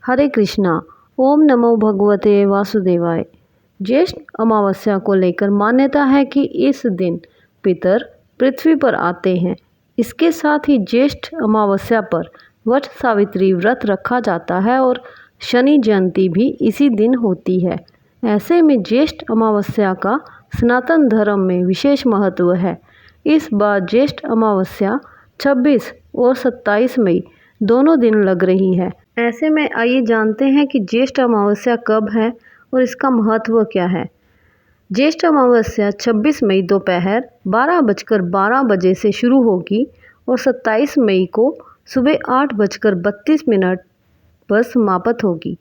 हरे कृष्णा। ओम नमो भगवते वासुदेवाय। ज्येष्ठ अमावस्या को लेकर मान्यता है कि इस दिन पितर पृथ्वी पर आते हैं। इसके साथ ही ज्येष्ठ अमावस्या पर वट सावित्री व्रत रखा जाता है और शनि जयंती भी इसी दिन होती है। ऐसे में ज्येष्ठ अमावस्या का सनातन धर्म में विशेष महत्व है। इस बार ज्येष्ठ अमावस्या 26 और 27 मई दोनों दिन लग रही है। ऐसे में आइए जानते हैं कि ज्येष्ठ अमावस्या कब है और इसका महत्व क्या है। ज्येष्ठ अमावस्या 26 मई दोपहर 12:12 से शुरू होगी और 27 मई को सुबह 8:32 पर समाप्त होगी।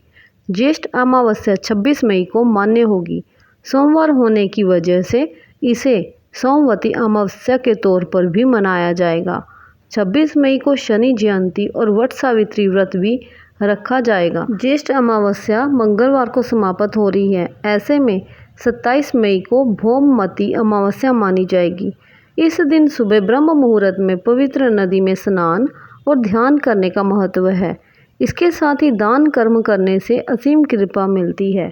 ज्येष्ठ अमावस्या 26 मई को मान्य होगी। सोमवार होने की वजह से इसे सोमवती अमावस्या के तौर पर भी मनाया जाएगा। 26 मई को शनि जयंती और वट सावित्री व्रत भी रखा जाएगा। ज्येष्ठ अमावस्या मंगलवार को समाप्त हो रही है। ऐसे में 27 मई को भौमवती अमावस्या मानी जाएगी। इस दिन सुबह ब्रह्म मुहूर्त में पवित्र नदी में स्नान और ध्यान करने का महत्व है। इसके साथ ही दान कर्म करने से असीम कृपा मिलती है।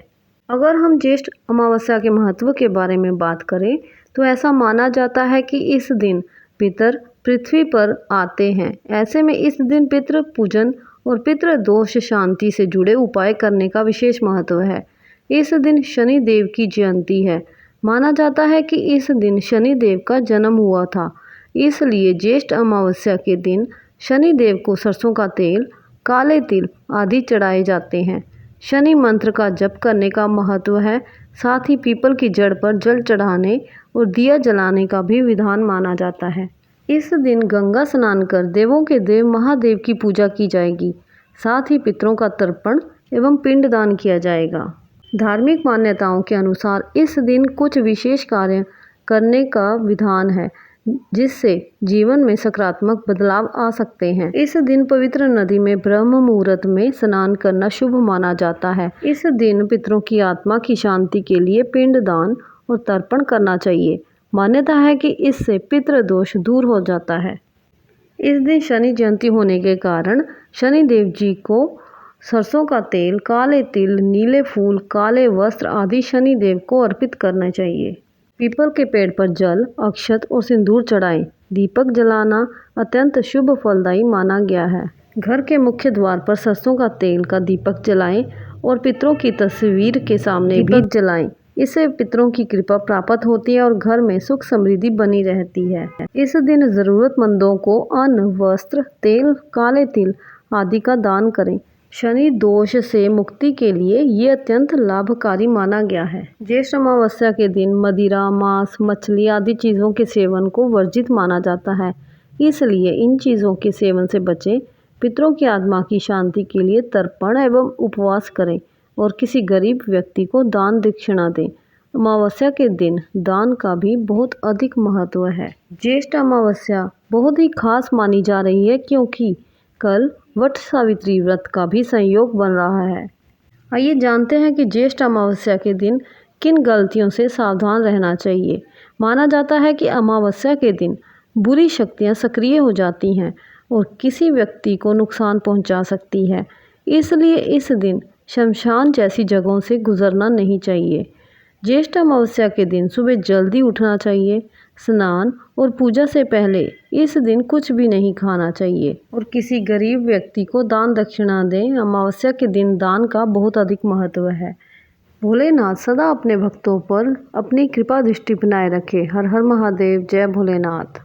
अगर हम ज्येष्ठ अमावस्या के महत्व के बारे में बात करें तो ऐसा माना जाता है कि इस दिन पितर पृथ्वी पर आते हैं। ऐसे में इस दिन पितृ पूजन और पितृ दोष शांति से जुड़े उपाय करने का विशेष महत्व है। इस दिन शनि देव की जयंती है। माना जाता है कि इस दिन शनि देव का जन्म हुआ था। इसलिए ज्येष्ठ अमावस्या के दिन शनि देव को सरसों का तेल, काले तिल आदि चढ़ाए जाते हैं। शनि मंत्र का जप करने का महत्व है। साथ ही पीपल की जड़ पर जल चढ़ाने और दिया जलाने का भी विधान माना जाता है। इस दिन गंगा स्नान कर देवों के देव महादेव की पूजा की जाएगी। साथ ही पितरों का तर्पण एवं पिंडदान किया जाएगा। धार्मिक मान्यताओं के अनुसार इस दिन कुछ विशेष कार्य करने का विधान है जिससे जीवन में सकारात्मक बदलाव आ सकते हैं। इस दिन पवित्र नदी में ब्रह्म मुहूर्त में स्नान करना शुभ माना जाता है। इस दिन पितरों की आत्मा की शांति के लिए पिंडदान और तर्पण करना चाहिए। मान्यता है कि इससे पितृ दोष दूर हो जाता है। इस दिन शनि जयंती होने के कारण शनि देव जी को सरसों का तेल, काले तिल, नीले फूल, काले वस्त्र आदि शनि देव को अर्पित करना चाहिए। पीपल के पेड़ पर जल, अक्षत और सिंदूर चढ़ाएं। दीपक जलाना अत्यंत शुभ फलदायी माना गया है। घर के मुख्य द्वार पर सरसों का तेल का दीपक जलाएं और पितरों की तस्वीर के सामने भी जलाएं। इससे पितरों की कृपा प्राप्त होती है और घर में सुख समृद्धि बनी रहती है। इस दिन जरूरतमंदों को अन्न, वस्त्र, तेल, काले तिल आदि का दान करें। शनि दोष से मुक्ति के लिए ये अत्यंत लाभकारी माना गया है। ज्येष्ठ अमावस्या के दिन मदिरा, मांस, मछली आदि चीज़ों के सेवन को वर्जित माना जाता है। इसलिए इन चीज़ों के सेवन से बचें। पितरों की आत्मा की शांति के लिए तर्पण एवं उपवास करें और किसी गरीब व्यक्ति को दान दक्षिणा दें। अमावस्या के दिन दान का भी बहुत अधिक महत्व है। ज्येष्ठ अमावस्या बहुत ही खास मानी जा रही है क्योंकि कल वट सावित्री व्रत का भी संयोग बन रहा है। आइए जानते हैं कि ज्येष्ठ अमावस्या के दिन किन गलतियों से सावधान रहना चाहिए। माना जाता है कि अमावस्या के दिन बुरी शक्तियां सक्रिय हो जाती हैं और किसी व्यक्ति को नुकसान पहुंचा सकती है। इसलिए इस दिन शमशान जैसी जगहों से गुजरना नहीं चाहिए। ज्येष्ठ अमावस्या के दिन सुबह जल्दी उठना चाहिए। स्नान और पूजा से पहले इस दिन कुछ भी नहीं खाना चाहिए और किसी गरीब व्यक्ति को दान दक्षिणा दें। अमावस्या के दिन दान का बहुत अधिक महत्व है। भोलेनाथ सदा अपने भक्तों पर अपनी कृपा दृष्टि बनाए रखे। हर हर महादेव। जय भोलेनाथ।